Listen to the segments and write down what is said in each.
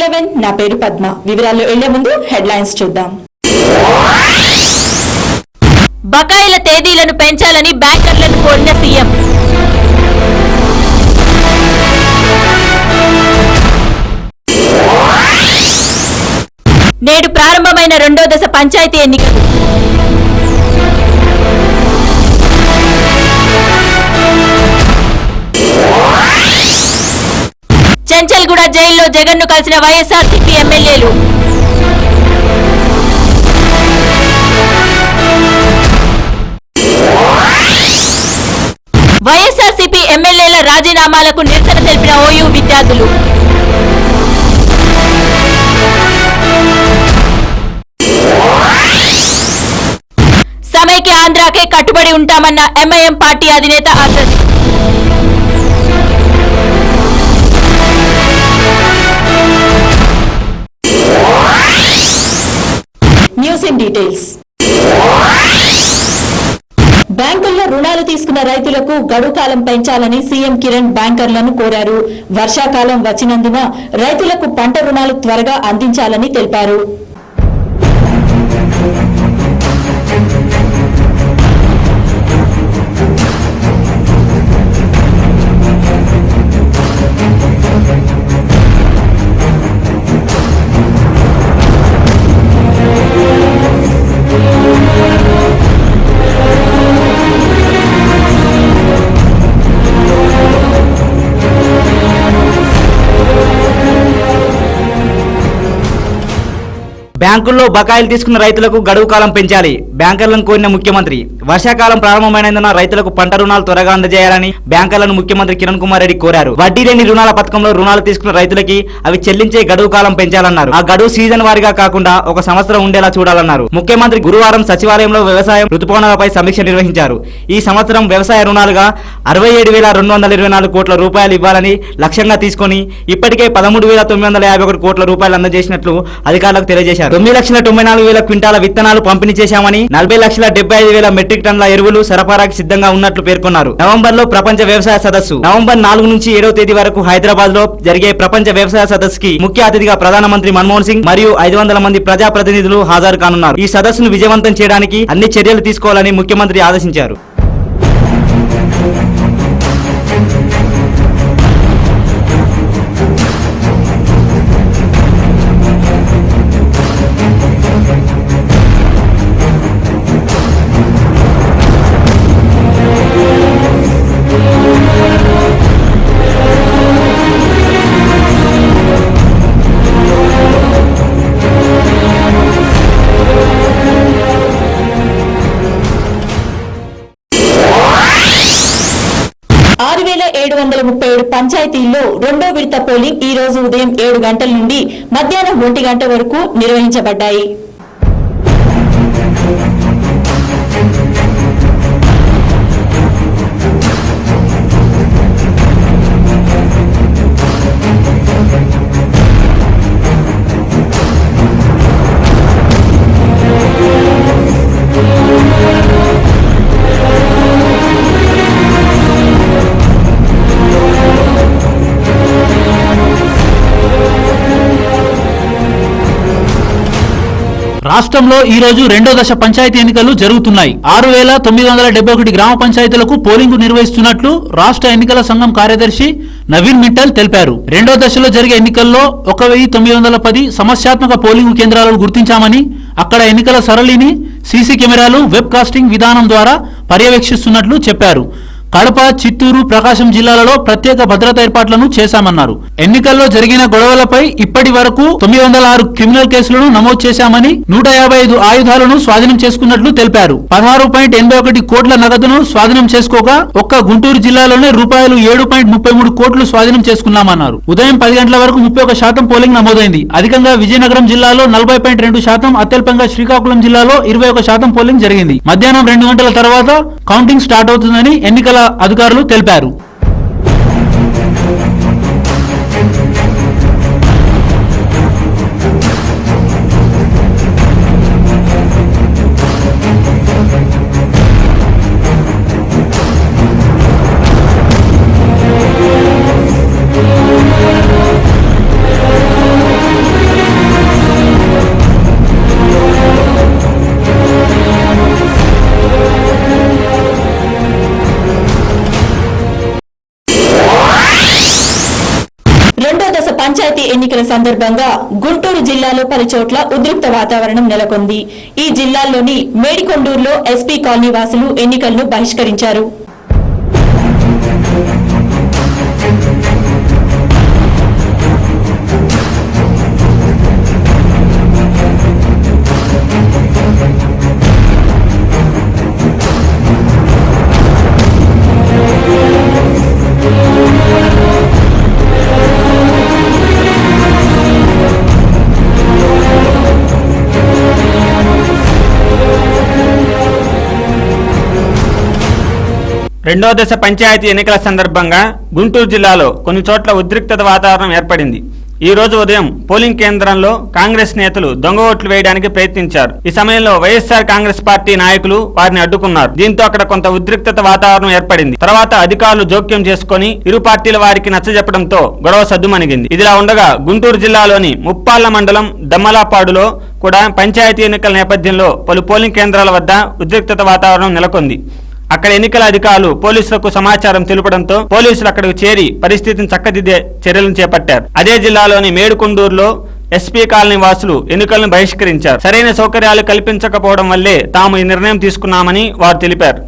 టీవీ7 నా పేరు పద్మ. వివరాల్లో వెళ్లే ముందు హెడ్లైన్స్ చూద్దాం. బకాయిల తేదీలను పెంచాలని బ్యాంకర్లను కోరిన సీఎం. నేడు ప్రారంభమైన రెండో దశ పంచాయతీ ఎన్నికలు. చెంచల్గూడ జైల్లో జగన్ను కలిసిన వైఎస్ఆర్సీపీ ఎమ్మెల్యేలు. వైఎస్ఆర్సీపీ ఎమ్మెల్యేల రాజీనామాలకు నిరసన తెలిపిన ఓయూ విద్యార్థులు. సమైక్య ఆంధ్రాకే కట్టుబడి ఉంటామన్న ఎంఐఎం పార్టీ అధినేత అసద్. News in details. బ్యాంకుల్లో రుణాలు తీసుకున్న రైతులకు గడువు కాలం పెంచాలని సీఎం కిరణ్ బ్యాంకర్లను కోరారు. వర్షాకాలం వచ్చినందున రైతులకు పంట రుణాలు త్వరగా అందించాలని తెలిపారు. బ్యాంకుల్లో బకాయిలు తీసుకున్న రైతులకు గడువు కాలం పెంచాలి. బ్యాంకర్లను కోరిన ముఖ్యమంత్రి. వర్షాకాలం ప్రారంభమైనందున రైతులకు పంట రుణాలు త్వరగా అందజేయాలని బ్యాంకర్లను ముఖ్యమంత్రి కిరణ్ కుమార్ రెడ్డి కోరారు. వడ్డీ లేని రుణాల పథకంలో రుణాలు తీసుకున్న రైతులకి అవి చెల్లించే గడువు కాలం పెంచాలన్నారు. ఆ గడువు సీజన్ వారీగా కాకుండా ఒక సంవత్సరం ఉండేలా చూడాలన్నారు. ముఖ్యమంత్రి గురువారం సచివాలయంలో వ్యవసాయం రుతుపవనాలపై సమీక్ష నిర్వహించారు. ఈ సంవత్సరం వ్యవసాయ రుణాలుగా 67,224 కోట్ల రూపాయలు ఇవ్వాలని లక్ష్యంగా తీసుకుని ఇప్పటికే 13,951 కోట్ల రూపాయలు అందజేసినట్లు అధికారులకు తెలియజేశారు. 9,94,000 క్వింటాల విత్తనాలు పంపిణీ చేశామని 40,75,000 మెట్రిక్ టన్ల ఎరువులు సరఫరాకి సిద్ధంగా ఉన్నట్లు పేర్కొన్నారు. నవంబర్ లో ప్రపంచ వ్యవసాయ సదస్సు. నవంబర్ 4 నుంచి 7వ తేదీ వరకు హైదరాబాద్ లో జరిగే ప్రపంచ వ్యవసాయ సదస్సుకి ముఖ్య అతిథిగా ప్రధానమంత్రి మన్మోహన్ సింగ్ మరియు 500 మంది ప్రజాప్రతినిధులు హాజరు కానున్నారు. ఈ సదస్సును విజయవంతం చేయడానికి అన్ని చర్యలు తీసుకోవాలని ముఖ్యమంత్రి ఆదేశించారు. పంచాయతీల్లో రెండో విడత పోలింగ్ ఈ రోజు ఉదయం 7 గంటల నుండి మధ్యాహ్నం 1 గంట వరకు నిర్వహించబడ్డాయి. రాష్ట్రంలో ఈ రోజు రెండో దశ పంచాయతీ ఎన్నికలు జరుగుతున్నాయి. 6,971 గ్రామ పంచాయతీలకు పోలింగ్ నిర్వహిస్తున్నట్లు రాష్ట్ర ఎన్నికల సంఘం కార్యదర్శి నవీన్ మిట్టల్ తెలిపారు. రెండో దశలో జరిగే ఎన్నికల్లో 1,910 సమస్యాత్మక పోలింగ్ కేంద్రాలను గుర్తించామని, అక్కడ ఎన్నికల సరళిని సీసీ కెమెరాలు, వెబ్ కాస్టింగ్ విధానం ద్వారా పర్యవేక్షిస్తున్నట్లు చెప్పారు. కడప, చిత్తూరు, ప్రకాశం జిల్లాలలో ప్రత్యేక భద్రతా ఏర్పాట్లను చేశామన్నారు. ఎన్నికల్లో జరిగిన గొడవలపై ఇప్పటి వరకు 906 క్రిమినల్ కేసులను నమోదు చేశామని, 155 ఆయుధాలను స్వాధీనం చేసుకున్నట్లు తెలిపారు. 16.81 కోట్ల నగదును స్వాధీనం చేసుకోగా ఒక్క గుంటూరు జిల్లాలోనే రూపాయలు 7.33 కోట్లు స్వాధీనం చేసుకున్నామన్నారు. ఉదయం 10 గంటల వరకు 31% పోలింగ్ నమోదైంది. అధికంగా విజయనగరం జిల్లాలో 40.2%, అత్యల్పంగా శ్రీకాకుళం జిల్లాలో 21% పోలింగ్ జరిగింది. మధ్యాహ్నం 2 గంటల తర్వాత కౌంటింగ్ స్టార్ట్ అవుతుందని ఎన్నికల అధికారులు తెలిపారు. పంచాయతీ ఎన్నికల సందర్భంగా గుంటూరు జిల్లాలో పలు చోట్ల ఉద్రిక్త వాతావరణం నెలకొంది. ఈ జిల్లాల్లోని మేడికొండూరులో ఎస్పీ కాలనీ వాసులు ఎన్నికలను బహిష్కరించారు. రెండో దశ పంచాయతీ ఎన్నికల సందర్భంగా గుంటూరు జిల్లాలో కొన్ని చోట్ల ఉద్రిక్తత వాతావరణం ఏర్పడింది. ఈ రోజు ఉదయం పోలింగ్ కేంద్రంలో కాంగ్రెస్ నేతలు దొంగ ఓట్లు వేయడానికి ప్రయత్నించారు. ఈ సమయంలో వైఎస్ఆర్ కాంగ్రెస్ పార్టీ నాయకులు వారిని అడ్డుకున్నారు. దీంతో అక్కడ కొంత ఉద్రిక్తత వాతావరణం ఏర్పడింది. తర్వాత అధికారులు జోక్యం చేసుకుని ఇరు పార్టీల వారికి నచ్చజెప్పడంతో గొడవ సద్దుమణిగింది. ఇదిలా ఉండగా గుంటూరు జిల్లాలోని ముప్పాళ్ల మండలం దమ్మలాపాడులో కూడా పంచాయతీ ఎన్నికల నేపథ్యంలో పలు పోలింగ్ కేంద్రాల వద్ద ఉద్రిక్తత వాతావరణం నెలకొంది. అక్కడ ఎన్నికల అధికారులు పోలీసులకు సమాచారం తెలుపడంతో పోలీసులు అక్కడికి చేరి పరిస్థితిని చక్కదిద్దే చర్యలను చేపట్టారు. అదే జిల్లాలోని మేడుకొండూరులో ఎస్పీ కాలనీ వాసులు ఎన్నికలను బహిష్కరించారు. సరైన సౌకర్యాలు కల్పించకపోవడం వల్లే తాము ఈ నిర్ణయం తీసుకున్నామని వారు తెలిపారు.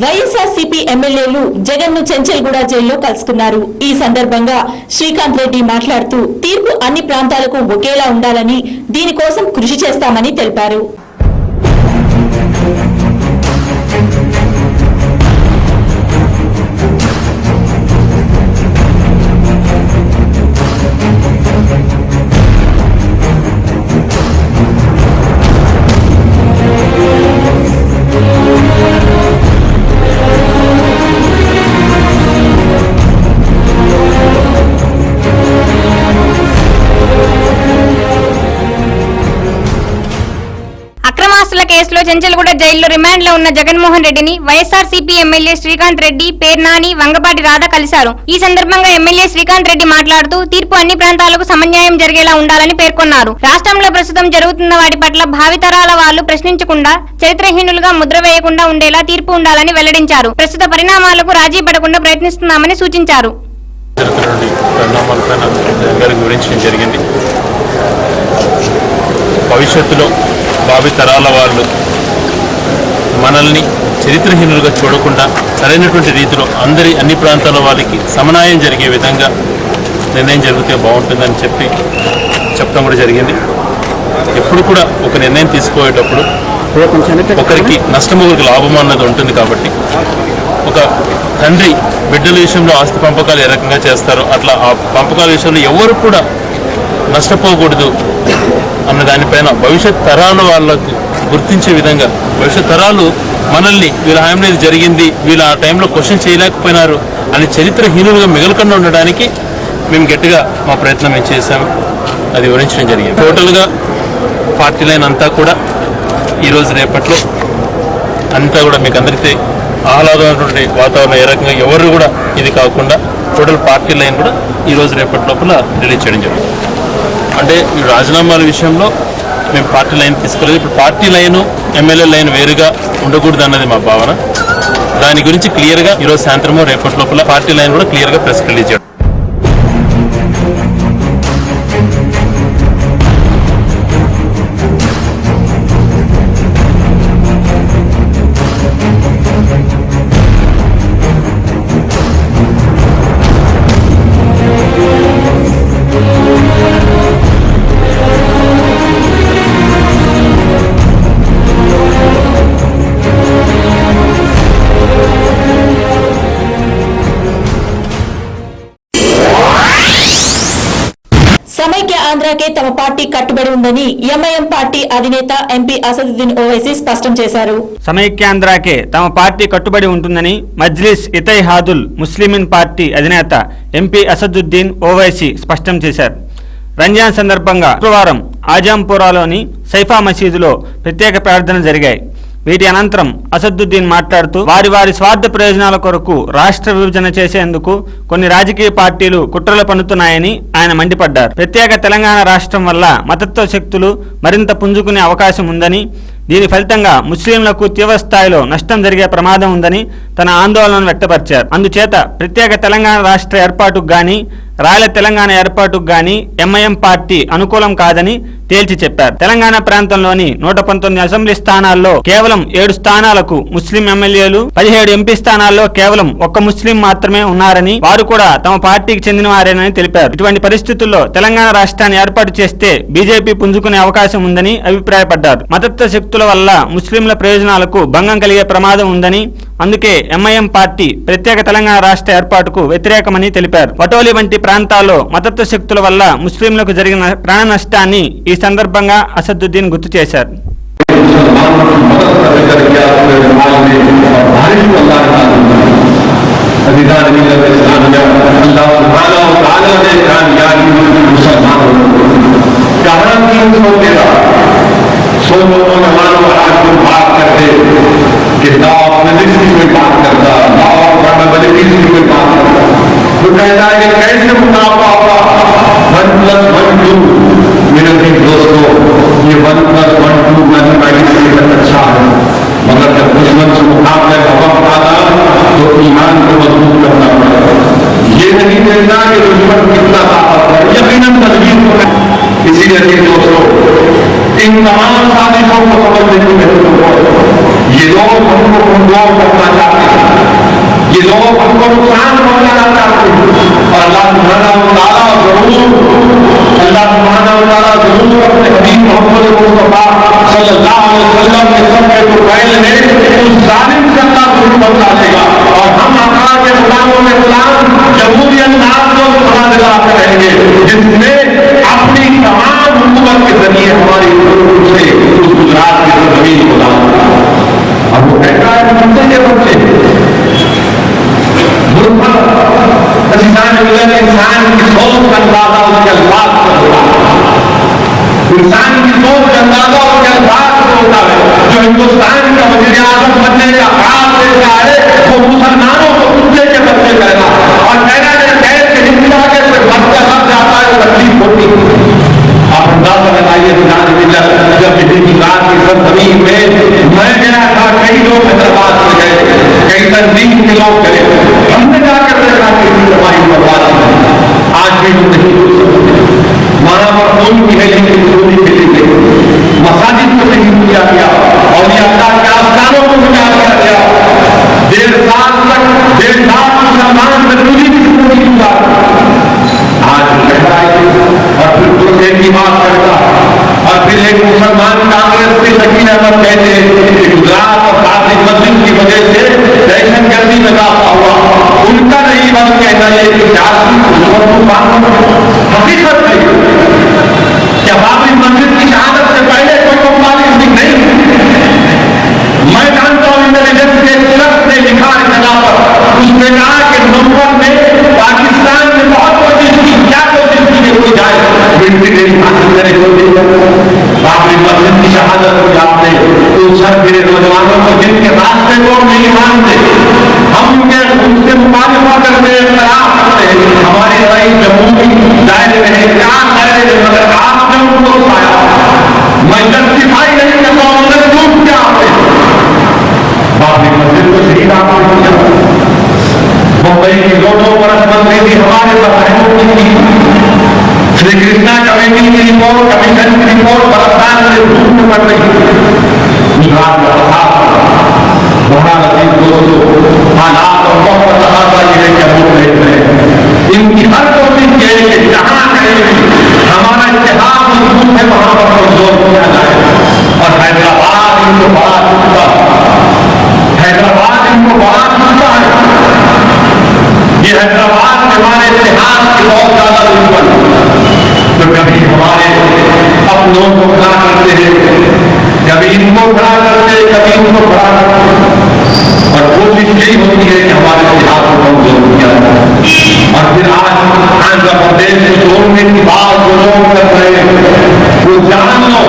వైఎస్ఆర్సీపీ ఎమ్మెల్యేలు జగన్ ను చెంచల్గూడ జైల్లో కలుసుకున్నారు. ఈ సందర్భంగా శ్రీకాంత్ రెడ్డి మాట్లాడుతూ తీర్పు అన్ని ప్రాంతాలకు ఒకేలా ఉండాలని, దీనికోసం కృషి చేస్తామని తెలిపారు. అక్రమాస్తుల కేసులో చెంచల్గూడ జైల్లో రిమాండ్ లో ఉన్న జగన్మోహన్ రెడ్డిని వైఎస్ఆర్సీపీ ఎమ్మెల్యే శ్రీకాంత్ రెడ్డి, పేర్నాని, వంగపాటి రాధ కలిశారు. ఈ సందర్భంగా ఎమ్మెల్యే శ్రీకాంత్ రెడ్డి మాట్లాడుతూ తీర్పు అన్ని ప్రాంతాలకు సమన్యాయం జరిగేలా ఉండాలని పేర్కొన్నారు. రాష్ట్రంలో ప్రస్తుతం జరుగుతున్న వాటి పట్ల భావితరాల వాళ్లు ప్రశ్నించకుండా, చరిత్రహీనులుగా ముద్ర వేయకుండా ఉండేలా తీర్పు ఉండాలని వెల్లడించారు. ప్రస్తుత పరిణామాలకు రాజీ పడకుండా ప్రయత్నిస్తున్నామని సూచించారు. భవిష్యత్తులో భావి తరాల వాళ్ళు మనల్ని చరిత్రహీనులుగా చూడకుండా సరైనటువంటి రీతిలో అన్ని ప్రాంతాల వాళ్ళకి సమన్వయం జరిగే విధంగా నిర్ణయం జరిగితే బాగుంటుందని చెప్పడం కూడా జరిగింది. ఎప్పుడు కూడా ఒక నిర్ణయం తీసుకోయేటప్పుడు ఒకరికి నష్టం ఒకరికి లాభం అన్నది ఉంటుంది. కాబట్టి ఒక తండ్రి బిడ్డల విషయంలో ఆస్తి పంపకాలు ఏ రకంగా చేస్తారో అట్లా ఆ పంపకాల విషయంలో ఎవరు కూడా నష్టపోకూడదు అన్న దానిపైన భవిష్యత్ తరాల వాళ్ళకు గుర్తించే విధంగా, భవిష్యత్ తరాలు మనల్ని వీళ్ళ హామీ జరిగింది, వీళ్ళు ఆ టైంలో క్వశ్చన్ చేయలేకపోయినారు అని చరిత్రహీనులుగా మిగలకుండా ఉండడానికి మేము గట్టిగా మా ప్రయత్నం మేము చేశాము. అది వివరించడం జరిగింది. టోటల్గా పార్టీ లైన్ అంతా కూడా ఈరోజు రేపట్లో అంతా కూడా మీకు అందరికీ ఆహ్లాదమైనటువంటి వాతావరణం ఏ రకంగా ఎవరు కూడా ఇది కాకుండా టోటల్ పార్టీ లైన్ కూడా ఈరోజు రేపటి లోపల రిలీజ్ చేయడం జరిగింది. అంటే ఈ రాజీనామాల విషయంలో మేము పార్టీ లైన్ తీసుకోలేదు. ఇప్పుడు పార్టీ లైను ఎమ్మెల్యే లైన్ వేరుగా ఉండకూడదు అన్నది మా భావన. దాని గురించి క్లియర్గా ఈరోజు సాయంత్రమో రేపటి లోపల పార్టీ లైన్ కూడా క్లియర్గా ప్రెస్ రిలీజ్ చేయడం. సమైక్య ఆంధ్రాకే తమ పార్టీ కట్టుబడి ఉందని ఎంఐఎం పార్టీ అధినేత ఎంపీ అసదుద్దీన్ ఓవైసీ స్పష్టం చేశారు. సమైక్యాంధ్రాకే తమ పార్టీ కట్టుబడి ఉంటుందని మజ్లిస్ ఇతైహాదుల్ ముస్లిమీన్ పార్టీ అధినేత ఎంపీ అసదుద్దీన్ ఓవైసీ స్పష్టం చేశారు. రంజాన్ సందర్భంగా శుక్రవారం ఆజాంపురాలోని సైఫా మసీదులో ప్రత్యేక ప్రార్థనలు జరిగాయి. వీటి అనంతరం అసదుద్దీన్ మాట్లాడుతూ వారి స్వార్థ ప్రయోజనాల కొరకు రాష్ట్ర విభజన చేసేందుకు కొన్ని రాజకీయ పార్టీలు కుట్రలు పన్నుతున్నాయని ఆయన మండిపడ్డారు. ప్రత్యేక తెలంగాణ రాష్ట్రం వల్ల మతత్వ శక్తులు మరింత పుంజుకునే అవకాశం ఉందని, దీని ఫలితంగా ముస్లింలకు తీవ్ర స్థాయిలో నష్టం జరిగే ప్రమాదం ఉందని తన ఆందోళనను వ్యక్తపరిచారు. అందుచేత ప్రత్యేక తెలంగాణ రాష్ట్ర ఏర్పాటుకు గాని రాయల తెలంగాణ ఏర్పాటుకు గాని ఎంఐఎం పార్టీ అనుకూలం కాదని తేల్చి చెప్పారు. తెలంగాణ ప్రాంతంలోని 119 అసెంబ్లీ స్థానాల్లో కేవలం 7 స్థానాలకు ముస్లిం ఎమ్మెల్యేలు, 17 ఎంపీ స్థానాల్లో కేవలం 1 ముస్లిం మాత్రమే ఉన్నారని, వారు కూడా తమ పార్టీకి చెందిన వారేనని తెలిపారు. ఇటువంటి పరిస్థితుల్లో తెలంగాణ రాష్ట్రాన్ని ఏర్పాటు చేస్తే బీజేపీ పుంజుకునే అవకాశం ఉందని అభిప్రాయపడ్డారు. మతత్వ శక్తుల వల్ల ముస్లింల ప్రయోజనాలకు భంగం కలిగే ప్రమాదం ఉందని, అందుకే ఎంఐఎం పార్టీ ప్రత్యేక తెలంగాణ రాష్ట్ర ఏర్పాటుకు వ్యతిరేకమని తెలిపారు. వటోలి వంటి ప్రాంతాల్లో మతత్వ శక్తుల వల్ల ముస్లింలకు జరిగిన ప్రాణ నష్టాన్ని ఈ సందర్భంగా అసదుద్దీన్ గుర్తు చేశారు. ये 1+1 2 मैथमेटिक्स अच्छा है, मगर जब दुश्मन से मुकाबले का वक्त आता तो ईमान को मजबूत करना पड़ेगा। ये नहीं देखना कि दुश्मन कितना ताकतवर है, यकीनन तजवीज को। इसीलिए दोस्तों, इन तमाम साजिशों को समझने की जरूरत है। ये लोग हमको कमजोर करना चाहते हैं, ये लोग हमको नुकसान पहुंचाना चाहते हैं, और अल्लाह सुब्हानहू व तआला जरूर अपने हबीब मोहम्मद मुस्तफा सल्लल्लाहु अलैहि वसल्लम के सबके तो पहले ने उस जालिम से अल्लाह जरूर बचा देगा, और हम आका के गुलामों में गुलाम जमहूरी अंदाज को खड़ा दिलाते रहेंगे, जिसने अपनी तमाम हुकूमत के जरिए हमारी से उस गुजरात की जमीन को दान किया। अब वो कहता है बच्चे के बच्चे इंसान की सोच का अंदाजा उसके अल्फाज से होता है, इंसान की सोच का अंदाजा उसके अल्फाज से होता है। जो हिंदुस्तान का वज़ीर आज़म बनने का ख्याल देता है वो मुसलमानों को कुत्ते के बच्चे कहना, और कहना के हिंसा के से बच्चा लग जाता है, तकलीफ होती है। आप अंदाजा लगाइए जब गुजरात की सरजमीन में मैं गया था, कई लोग हैदराबाद से गए, कई तंजीम के लोग गए, हमने जाकर देखा कि बर्बाद आज भी हम नहीं हो सकते। वहां पर खून की गई, चोरी खेली गई, मसाजिद को नहीं किया गया, और ये अल्लाह के आस्थानों को मिटा दिया गया। 1.5 साल तक 1.5 लाख मुसलमान मजदूरी की पूरी हुआ, आज कहता है और फिर दूसरे की बात करता, और फिर एक मुसलमान कांग्रेस के शकील अहमद कहते हैं कि गुजरात और काशी मस्जिद की वजह से दहशतगर्दी में इजाफा हुआ। उनका नहीं बस कहना ये कि हकीकत है क्या बाबरी मस्जिद की शहादत से पहले कोई मुख्तालिफ नहीं? मैं जानता हूं इंटेलिजेंस के शख्स ने लिखा इतना पर, उसने कहा कि नवंबर में पाकिस्तान ने बहुत कोशिश की, क्या कोशिश की कि कोई जाए मिलिट्री हासिल करे, बाबरी मस्जिद की शहादत हुई आपने तो सर मेरे नौजवानों को जिनके रास्ते को नहीं मानते, हम उनसे मुखालिफा करते हैं, खिलाफ करते हैं, हमारी लड़ाई जम्मू दायरे में है, क्या दायरे में, मगर आपने उनको उठाया। मैं जस्टिफाई नहीं करता हूं, उन्होंने क्यों किया आपने? बाबरी मस्जिद को शहीद आपने किया। मुंबई की 2 बरस मंत्री थी, हमारे बहनों की थी। श्री कृष्णा कमेटी की रिपोर्ट, कमीशन की रिपोर्ट बरसात से धूप में पड़ रही, गुजरात में बड़ा लतीफ दोस्तों, हालात और वक्त तकाजा ये है कि हम देख रहे हैं। इनकी हर कोशिश ये है कि जहां कहीं हमारा इतिहास मजबूत है वहां पर कमजोर किया जाए, और हैदराबाद इनको बड़ा चुका, हैदराबाद इनको बड़ा चुका है। ये हैदराबाद हमारे इतिहास की बहुत ज्यादा दुश्मन, तो कभी हमारे अपनों को खड़ा करते हैं, कभी इनको खड़ा करते हैं, कभी उनको खड़ा करते हैं, और कोशिश यही होती है कि हमारे इतिहास को कमजोर किया जाए। और फिर आज आंध्र प्रदेश को जोड़ने की बात जो लोग कर रहे हैं, वो जान लो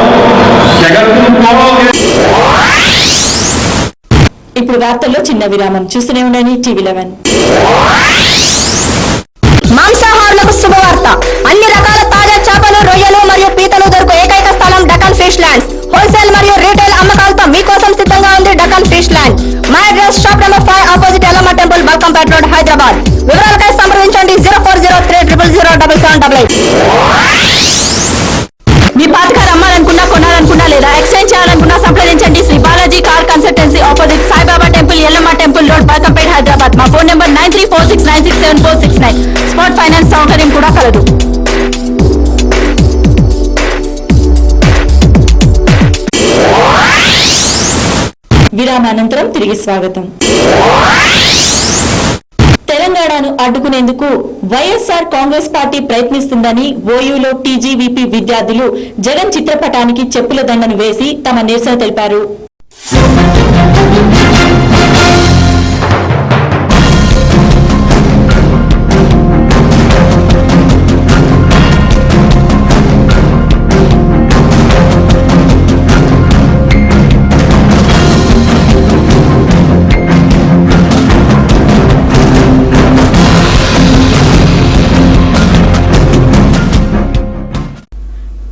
कि अगर तुम कहोगे। ఇప్పుడు వార్తల్లో చిన్న విరామం. చూస్తూనే ఉండండి TV11. మాంసాహారులకు శుభవార్త. అన్ని రకాల తాజా చేపలు, రొయ్యలు మరియు పీతలు దొరుకు ఏకైక స్థలం డకన్ ఫిష్ ల్యాండ్స్. హోల్సేల్ మరియు రీటైల్ అమ్మకాలతో మీకోసం సిద్ధంగా ఉంది డకన్ ఫిష్ ల్యాండ్. మా address shop number 5 opposite Yellamma temple, Balkampet road, Hyderabad. వివరాలకై సంప్రదించండి 0403000088. మీ పాత కార్ అమ్మాలనుకున్నా, కొనాలనుకున్నా లేదా ఎక్స్చేంజ్ చేయాలనుకున్నా సంప్రదించండి Shri Balaji car consultancy, opposite Saibaba temple, Yellamma temple road, Balkampet, Hyderabad. మా ఫోన్ నెంబర్ 9346967469. స్పాట్ ఫైనాన్స్ సౌకర్యం కూడా కలదు. విరామానంతరం తిరిగి స్వాగతం. తెలంగాణను అడ్డుకునేందుకు వైఎస్ఆర్ కాంగ్రెస్ పార్టీ ప్రయత్నిస్తుందని ఓయూలో టీజీవీపీ విద్యార్థులు జగన్ చిత్రపటానికి చెప్పుల దండను వేసి తమ నిరసన తెలిపారు.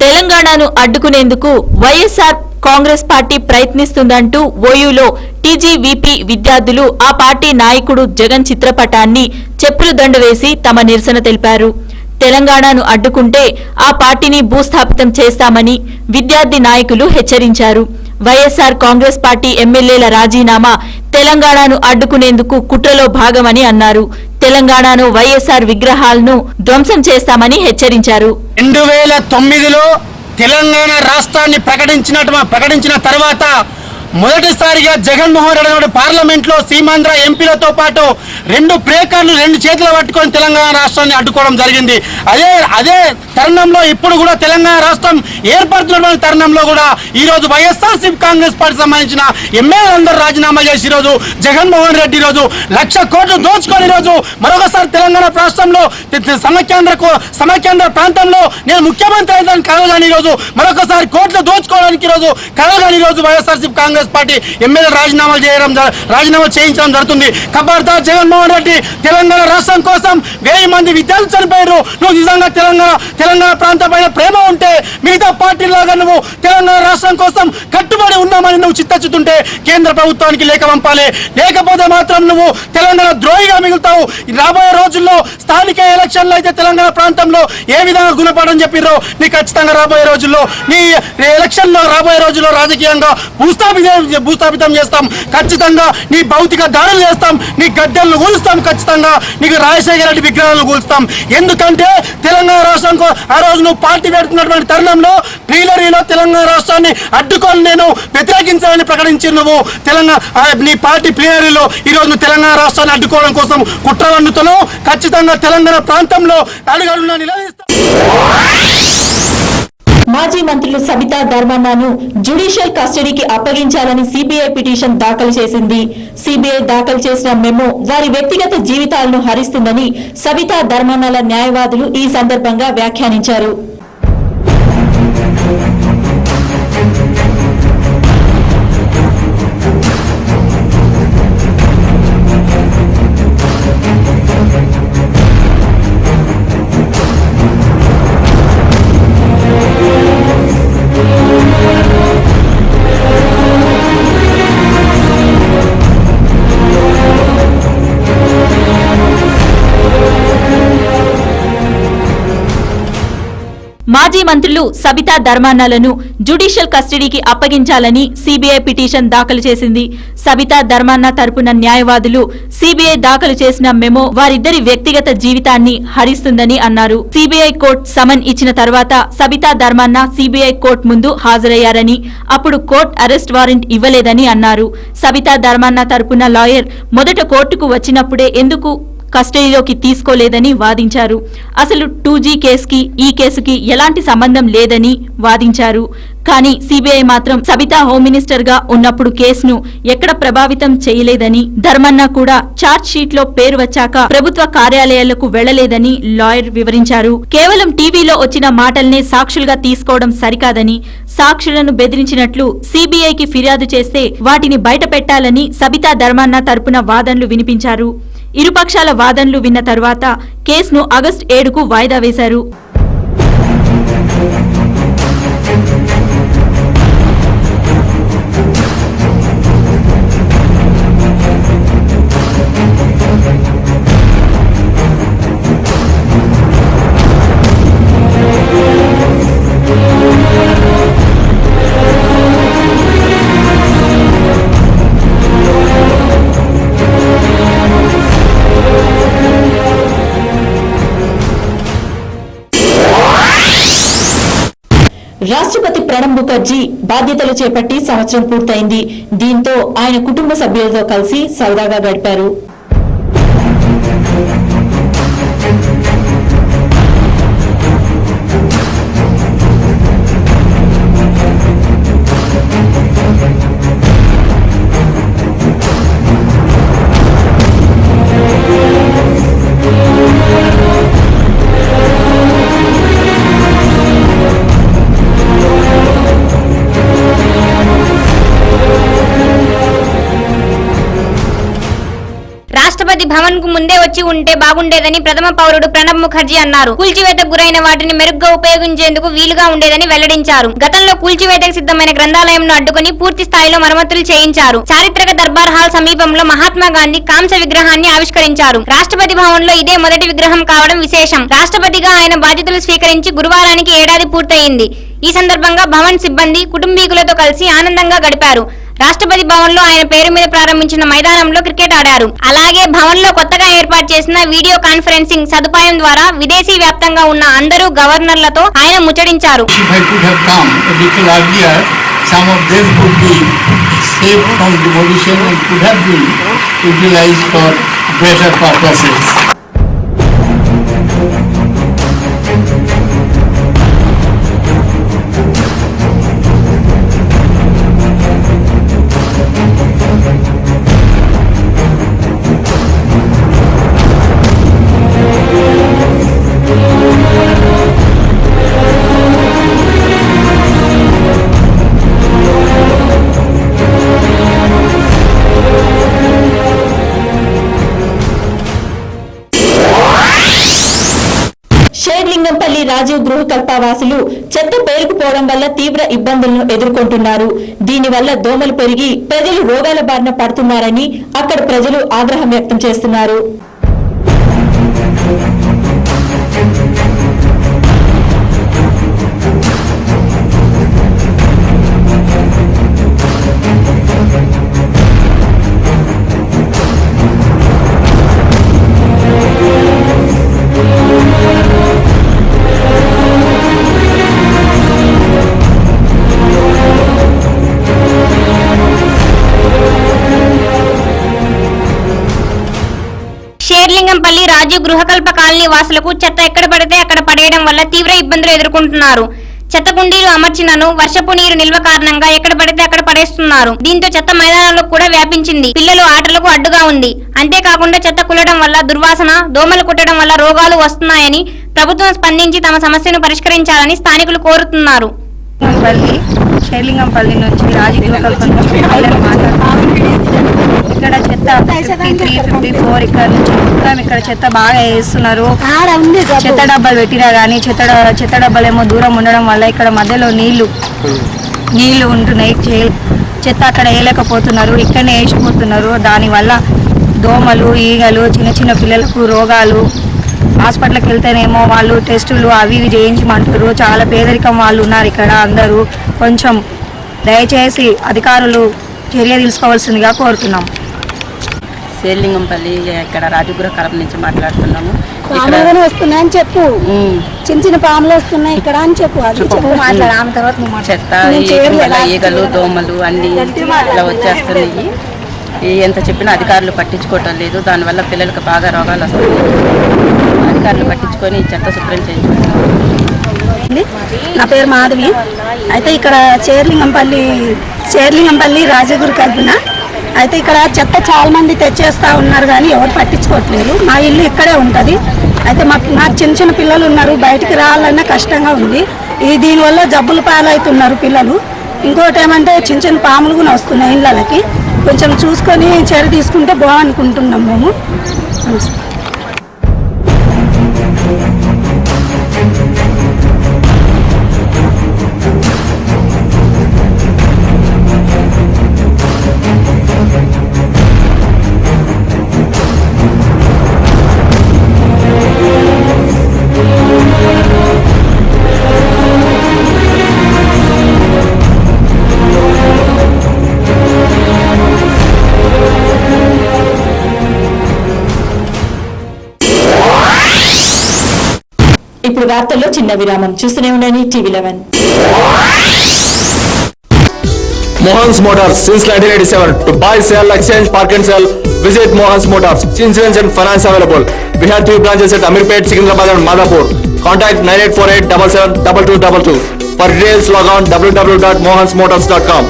తెలంగాణను అడ్డుకునేందుకు వైఎస్ఆర్ కాంగ్రెస్ పార్టీ ప్రయత్నిస్తుందంటూ ఓయూలో టీజీవీపీ విద్యార్థులు ఆ పార్టీ నాయకుడు జగన్ చిత్రపటాన్ని చెప్పుల దండ వేసి తమ నిరసన తెలిపారు. తెలంగాణను అడ్డుకుంటే ఆ పార్టీని భూస్థాపితం చేస్తామని విద్యార్థి నాయకులు హెచ్చరించారు. వైఎస్ఆర్ కాంగ్రెస్ పార్టీ ఎమ్మెల్యేల రాజీనామా తెలంగాణను అడ్డుకునేందుకు కుట్రలో భాగమని అన్నారు. తెలంగాణను వైఎస్ఆర్ విగ్రహాలను ధ్వంసం చేస్తామని హెచ్చరించారు. 2009లో తెలంగాణ రాష్ట్రాన్ని ప్రకటించిన తర్వాత మొదటిసారిగా జగన్మోహన్ రెడ్డి పార్లమెంట్ లో సీమాంధ్ర ఎంపీలతో పాటు 2 బ్రేకర్లు 2 చేతులు పట్టుకొని తెలంగాణ రాష్ట్రాన్ని అడ్డుకోవడం జరిగింది. అదే తరుణంలో ఇప్పుడు కూడా తెలంగాణ రాష్ట్రం ఏర్పడుతున్న తరుణంలో కూడా ఈ రోజు వైఎస్ఆర్సీపీ కాంగ్రెస్ పార్టీ సంబంధించిన ఎమ్మెల్యేలందరూ రాజీనామా చేసి ఈ రోజు జగన్మోహన్ రెడ్డి ఈ రోజు 1,00,000 కోట్లు దోచుకొని ఈ రోజు మరొకసారి తెలంగాణ రాష్ట్రంలో సమైక్యాంధ్ర ప్రాంతంలో నేను ముఖ్యమంత్రి అయిన కలగాని ఈ రోజు మరొకసారి కోట్లు దోచుకోవడానికి ఈ రోజు కలగాని ఈ రోజు వైఎస్ఆర్సీపీ కాంగ్రెస్ పార్టీ ఎమ్మెల్యే రాజీనామా చేయించడం జరుగుతుంది. ఖబర్దార్ జగన్మోహన్ రెడ్డి, తెలంగాణ రాష్ట్రం కోసం 1000 మంది విద్యార్థులు చనిపోయారు. నువ్వు నిజంగా తెలంగాణ ప్రాంతం పైన ప్రేమ ఉంటే మిగతా పార్టీలాగా నువ్వు తెలంగాణ రాష్ట్రం కోసం కట్టుబడి ఉన్నామని నువ్వు చిత్తచుతుంటే కేంద్ర ప్రభుత్వానికి లేఖ పంపాలి. లేకపోతే మాత్రం నువ్వు తెలంగాణ ద్రోహిగా మిగులుతావు. రాబోయే రోజుల్లో స్థానిక ఎలక్షన్లు అయితే తెలంగాణ ప్రాంతంలో ఏ విధంగా గుణపడని చెప్పిర్రో నీ ఖచ్చితంగా రాబోయే రోజుల్లో నీ ఎలక్షన్లో రాబోయే రోజుల్లో రాజకీయంగా భూస్థాపితం చేస్తాం. ఖచ్చితంగా నీ భౌతిక దాడులు చేస్తాం, నీ గడ్డలను కూలుస్తాం, ఖచ్చితంగా నీకు రాజశేఖర రెడ్డి విగ్రహాలను కూలుస్తాం. ఎందుకంటే తెలంగాణ రాష్ట్రం ఆ రోజు నువ్వు పార్టీ పెడుతున్నటువంటి తరుణంలో ప్లీనరీలో తెలంగాణ రాష్ట్రాన్ని అడ్డుకొని నేను వ్యతిరేకించాలని ప్రకటించి నువ్వు నీ పార్టీ ప్లీనరీలో ఈ రోజు తెలంగాణ రాష్ట్రాన్ని అడ్డుకోవడం కోసం కుట్ర వండుతున్నావు. ఖచ్చితంగా తెలంగాణ ప్రాంతంలో అడుగడుగునా నిలదీస్తాం. మాజీ మంత్రులు సబితా ధర్మానాను జ్యుడిషియల్ కస్టడీకి అప్పగించాలని సిబిఐ పిటిషన్ దాఖలు చేసింది. సిబిఐ దాఖలు చేసిన మెమో వారి వ్యక్తిగత జీవితాలను హరిస్తుందని సబితా ధర్మానాల న్యాయవాదులు ఈ సందర్భంగా వ్యాఖ్యానించారు. మాజీ మంత్రులు సబితా ధర్మానాలను జ్యుడిషియల్ కస్టడీకి అప్పగించాలని సిబిఐ పిటిషన్ దాఖలు చేసింది. సబితా ధర్మానా తరపున న్యాయవాదులు సిబిఐ దాఖలు చేసిన మెమో వారిద్దరి వ్యక్తిగత జీవితాన్ని హరిస్తుందని అన్నారు. సిబిఐ కోర్టు సమన్ ఇచ్చిన తర్వాత సబితా ధర్మానా సిబిఐ కోర్టు ముందు హాజరయ్యారని, అప్పుడు కోర్టు అరెస్ట్ వారెంట్ ఇవ్వలేదని అన్నారు. సబితా ధర్మానా తరపున లాయర్ మొదట కోర్టుకు వచ్చినప్పుడే ఎందుకు కస్టడీలోకి తీసుకోలేదని వాదించారు. అసలు 2G కేసుకి ఈ కేసుకి ఎలాంటి సంబంధం లేదని వాదించారు. కానీ సిబిఐ మాత్రం సబితా హోమ్ మినిస్టర్ గా ఉన్నప్పుడు కేసును ఎక్కడ ప్రభావితం చేయలేదని, ధర్మన్న కూడా చార్జ్ షీట్ లో పేరు వచ్చాక ప్రభుత్వ కార్యాలయాలకు వెళ్లలేదని లాయర్ వివరించారు. కేవలం టీవీలో వచ్చిన మాటల్నే సాక్షులుగా తీసుకోవడం సరికాదని, సాక్షులను బెదిరించినట్లు సిబిఐకి ఫిర్యాదు చేస్తే వాటిని బయట పెట్టాలని సబితా ధర్మన్న తరపున వాదనలు వినిపించారు. ఇరుపక్షాల వాదనలు విన్న తర్వాత కేసును ఆగస్టు 7కు వాయిదా వేశారు. రాష్ట్రపతి ప్రణబ్ ముఖర్జీ బాధ్యతలు చేపట్టి సంవత్సరం పూర్తయింది. దీంతో ఆయన కుటుంబ సభ్యులతో కలిసి సరదాగా గడిపారు. రాష్ట్రపతి భవన్ కు ముందే వచ్చి ఉంటే బాగుండేదని ప్రథమ పౌరుడు ప్రణబ్ ముఖర్జీ అన్నారు. కూల్చివేతకు గురైన వాటిని మెరుగ్గా ఉపయోగించేందుకు వీలుగా ఉండేదని వెల్లడించారు. గతంలో కూల్చివేతకు సిద్ధమైన గ్రంథాలయంను అడ్డుకుని పూర్తి స్థాయిలో మరమ్మతులు చేయించారు. చారిత్రక దర్బార్ హాల్ సమీపంలో మహాత్మా గాంధీ కాంస్య విగ్రహాన్ని ఆవిష్కరించారు. రాష్ట్రపతి భవన్ లో ఇదే మొదటి విగ్రహం కావడం విశేషం. రాష్ట్రపతిగా ఆయన బాధ్యతలు స్వీకరించి గురువారానికి ఏడాది పూర్తయింది. ఈ సందర్భంగా భవన్ సిబ్బంది కుటుంబీకులతో కలిసి ఆనందంగా గడిపారు. రాష్ట్రపతి భవన్ లో ఆయన పేరు మీద ప్రారంభించిన మైదానంలో క్రికెట్ ఆడారు. అలాగే భవన్ లో కొత్తగా ఏర్పాటు చేసిన వీడియో కాన్ఫరెన్సింగ్ సదుపాయం ద్వారా విదేశీ వ్యాప్తంగా ఉన్న అందరూ గవర్నర్లతో ఆయన ముచ్చటించారు. షేర్లింగంపల్లి రాజీవ్ గృహకల్ప వాసులు చెత్త పేరుకుపోవడం వల్ల తీవ్ర ఇబ్బందులను ఎదుర్కొంటున్నారు. దీనివల్ల దోమలు పెరిగి ప్రజలు రోగాల బారిన పడుతున్నారని అక్కడ ప్రజలు ఆగ్రహం వ్యక్తం చేస్తున్నారు. షేర్లింగంపల్లి రాజీవ్ గృహకల్ప కాలనీ వాసులకు చెత్త ఎక్కడ పడితే అక్కడ పడేయడం వల్ల తీవ్ర ఇబ్బందులు ఎదుర్కొంటున్నారు. చెత్త కుండీలు అమర్చినను వర్షపు నీరు నిల్వ కారణంగా ఎక్కడ పడితే అక్కడ పడేస్తున్నారు. దీంతో చెత్త మైదానాలకు కూడా వ్యాపించింది. పిల్లలు ఆటలకు అడ్డుగా ఉంది. అంతేకాకుండా చెత్త కుల్లడం వల్ల దుర్వాసన, దోమలు కుట్టడం వల్ల రోగాలు వస్తున్నాయని ప్రభుత్వం స్పందించి తమ సమస్యను పరిష్కరించాలని స్థానికులు కోరుతున్నారు. షేర్లింగంపల్లి నుంచి రాజీవ్ గృహకల్ప ఇక్కడ చెత్త 53, 54 ఇక్కడ నుంచి మొత్తం ఇక్కడ చెత్త బాగా వేస్తున్నారు. చెత్త డబ్బాలు పెట్టినా కానీ చెత్త డబ్బాలు ఏమో దూరం ఉండడం వల్ల ఇక్కడ మధ్యలో నీళ్లు ఉంటున్నాయి. చెత్త అక్కడ వేయలేకపోతున్నారు, ఇక్కడనే వేసిపోతున్నారు. దానివల్ల దోమలు, ఈగలు, చిన్న చిన్న పిల్లలకు రోగాలు. హాస్పిటల్కి వెళ్తేనేమో వాళ్ళు టెస్టులు అవి ఇవి చేయించమంటారు. చాలా పేదరికం వాళ్ళు ఉన్నారు ఇక్కడ అందరూ. కొంచెం దయచేసి అధికారులు చర్య తీసుకోవాల్సిందిగా కోరుతున్నాం. షేర్లింగంపల్లి ఇక్కడ రాజీవ్ గృహకల్ప నుంచి మాట్లాడుతున్నాము. వస్తున్నాయని చెప్పు, చిన్న చిన్న పాములు వస్తున్నాయి ఇక్కడ అని చెప్పు. చెత్త ఈగలు, దోమలు అన్ని ఇలా వచ్చేస్తున్నాయి. ఎంత చెప్పినా అధికారులు పట్టించుకోవటం లేదు. దానివల్ల పిల్లలకు బాగా రోగాలు వస్తున్నాయి. అధికారులు పట్టించుకొని ఈ చెత్త శుభ్రం చేయించుకుంటారు. నా పేరు మాధవి. అయితే ఇక్కడ చేర్లింగంపల్లి రాజగురు కల్పన. అయితే ఇక్కడ చెత్త చాలా మంది తెచ్చేస్తూ ఉన్నారు కానీ ఎవరు పట్టించుకోవట్లేదు. మా ఇల్లు ఇక్కడే ఉంటుంది. అయితే నాకు చిన్న చిన్న పిల్లలు ఉన్నారు, బయటికి రావాలన్నా కష్టంగా ఉంది. దీనివల్ల జబ్బులు పాలవుతున్నారు పిల్లలు. ఇంకోటి ఏమంటే చిన్న చిన్న పాములు కూడా వస్తున్నాయి ఇళ్ళకి. కొంచెం చూసుకొని చర్య తీసుకుంటే బాగుంటున్నాం మేము. ఇప్పుడు వార్తల్లో చిన్న విరామం. చూస్తూనే ఉండండి TV11. Mohan's Motors since 1987. To buy, sell, exchange, park and sell, visit Mohan's Motors. Insurance and finance available. We have 3 branches at Amirpet, Secunderabad and Madhapur. Contact 9848772222. For details, log on www.mohansmotors.com.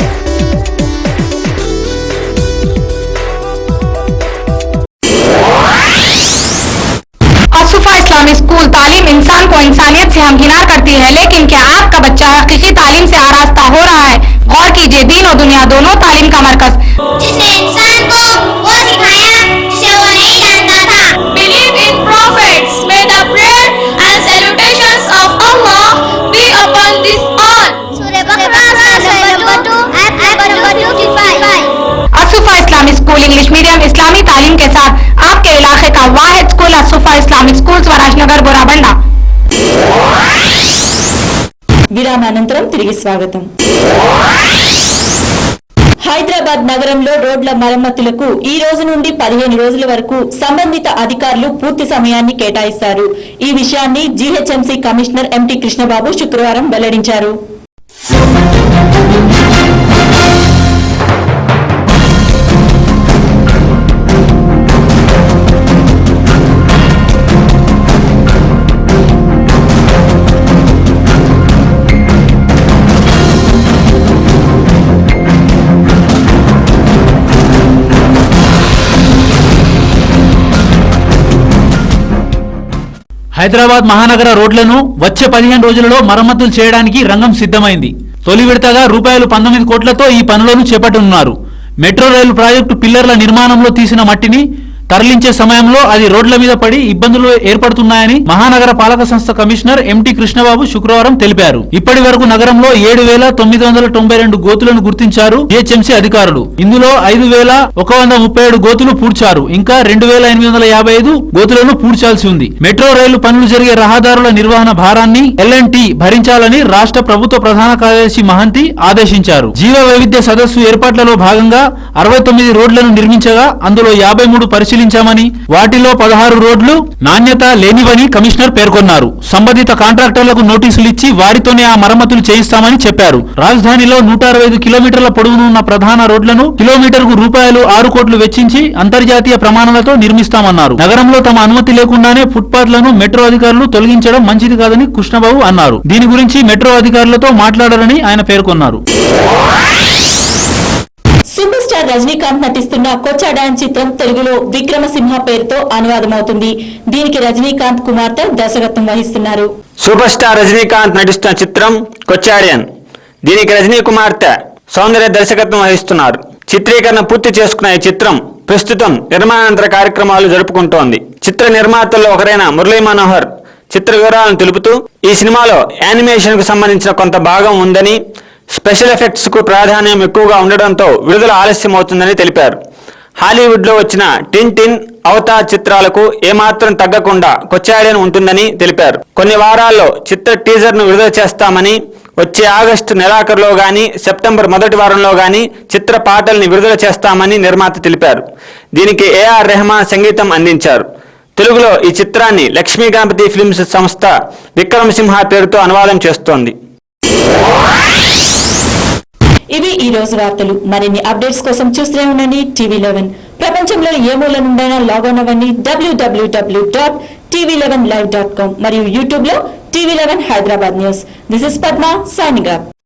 Asufa Islamic school तालीम इंसान को इंसानियत से हमकिनार करती है, लेकिन क्या आपका बच्चा हकीकी तालीम से आरास्ता हो रहा है? गौर कीजिए, दीन और दुनिया दोनों तालीम का मरकज, जिसने इंसान को वो सिखाया जिसे वो नहीं जानता था. Believe in prophets. May the prayer and salutations of Allah be upon this all. Surah Baqarah number 2 ayat number 255. Asufa Islamic school English medium इस्लामी तालीम के साथ आपके इलाके का वाहिद school Asufa Islamic school Swarajnagar Borabanda. విరామానంతరం తిరిగి స్వాగతం. హైదరాబాద్ నగరంలో రోడ్ల మరమ్మతులకు ఈ రోజు నుండి 15 రోజుల వరకు సంబంధిత అధికారులు పూర్తి సమయాన్ని కేటాయిస్తారు. ఈ విషయాన్ని జీహెచ్ఎంసీ కమిషనర్ ఎంటీ కృష్ణబాబు శుక్రవారం వెల్లడించారు. హైదరాబాద్ మహానగర రోడ్లను వచ్చే 15 రోజులలో మరమ్మతులు చేయడానికి రంగం సిద్ధమైంది. తొలి విడతగా ₹19 కోట్లతో ఈ పనులను చేపట్టనున్నారు. మెట్రో రైలు ప్రాజెక్టు పిల్లర్ల నిర్మాణంలో తీసిన మట్టిని తరలించే సమయంలో అది రోడ్ల మీద పడి ఇబ్బందులు ఏర్పడుతున్నాయని మహానగర పాలక సంస్థ కమిషనర్ ఎంటీ కృష్ణబాబు శుక్రవారం తెలిపారు. ఇప్పటి వరకు నగరంలో 7,992 గోతులను గుర్తించారు జీహెచ్ఎంసీ అధికారులు. ఇందులో 5,137 గోతులు పూడ్చారు. ఇంకా 2,855 గోతులను పూడ్చాల్సి ఉంది. మెట్రో రైలు పనులు జరిగే రహదారుల నిర్వహణ భారాన్ని L&T భరించాలని రాష్ట్ర ప్రభుత్వ ప్రధాన కార్యదర్శి మహంతి ఆదేశించారు. జీవ వైవిధ్య సదస్సు ఏర్పాట్లలో భాగంగా 69 రోడ్లను నిర్మించగా అందులో 53 పరిశీలించామని, వాటిలో 16 రోడ్లు నాణ్యత లేనివని కమిషనర్ పేర్కొన్నారు. సంబంధిత కాంట్రాక్టర్లకు నోటీసులు ఇచ్చి వారితోనే ఆ మరమ్మతులు చేయిస్తామని చెప్పారు. రాజధానిలో 165 కిలోమీటర్ల పొడవునున్న ప్రధాన రోడ్లను కిలోమీటర్కు ₹6 కోట్లు వెచ్చించి అంతర్జాతీయ ప్రమాణాలతో నిర్మిస్తామన్నారు. నగరంలో తమ అనుమతి లేకుండానే ఫుట్పాత్లను మెట్రో అధికారులు తొలగించడం మంచిది కాదని కృష్ణబాబు అన్నారు. దీని గురించి మెట్రో అధికారులతో మాట్లాడారని ఆయన పేర్కొన్నారు. సూపర్ స్టార్ రజనీకాంత్ నటిస్తున్న కొచ్చాడాన్ చిత్రం తెలుగులో విక్రమసింహ పేరుతో అనువాదమవుతుంది. దీనికి రజనీకాంత్ కుమార్తె దర్శకత్వం వహిస్తున్నారు. సూపర్ స్టార్ రజనీకాంత్ నటిస్తున్న చిత్రం కొచ్చాడియన్. దీనికి రజనీ కుమార్తె సౌందర్య దర్శకత్వం వహిస్తున్నారు. చిత్రీకరణ పూర్తి చేసుకున్న ఈ చిత్రం ప్రస్తుతం నిర్మాణాంతర కార్యక్రమాలు జరుపుకుంటోంది. చిత్ర నిర్మాతల్లో ఒకరైన మురళీ మనోహర్ చిత్ర వివరాలను తెలుపుతూ, ఈ సినిమాలో యానిమేషన్ కు సంబంధించిన కొంత భాగం ఉందని, స్పెషల్ ఎఫెక్ట్స్ కు ప్రాధాన్యం ఎక్కువగా ఉండడంతో విడుదల ఆలస్యం అవుతుందని తెలిపారు. హాలీవుడ్ లో వచ్చిన టిన్ అవతార్ చిత్రాలకు ఏమాత్రం తగ్గకుండా కొచ్చాడియన్ ఉంటుందని తెలిపారు. కొన్ని వారాల్లో చిత్ర టీజర్ ను విడుదల చేస్తామని, వచ్చే ఆగస్టు నెలాఖరులో గాని సెప్టెంబర్ మొదటి వారంలో గాని చిత్ర పాటల్ని విడుదల చేస్తామని నిర్మాత తెలిపారు. దీనికి AR రెహమాన్ సంగీతం అందించారు. తెలుగులో ఈ చిత్రాన్ని లక్ష్మీ గణపతి ఫిల్మ్స్ సంస్థ విక్రమసింహ పేరుతో అనువాదం చేస్తోంది. ఇవి ఈ రోజు వార్తలు. మరిన్ని అప్డేట్స్ కోసం చూస్తూనే ఉండండి TV11. ప్రపంచంలో ఏ మూల నుండైనా లాగిన్ అవ్వండి www.tv11live.com మరియు యూట్యూబ్ లో TV11 Hyderabad news. This is Padma signing up.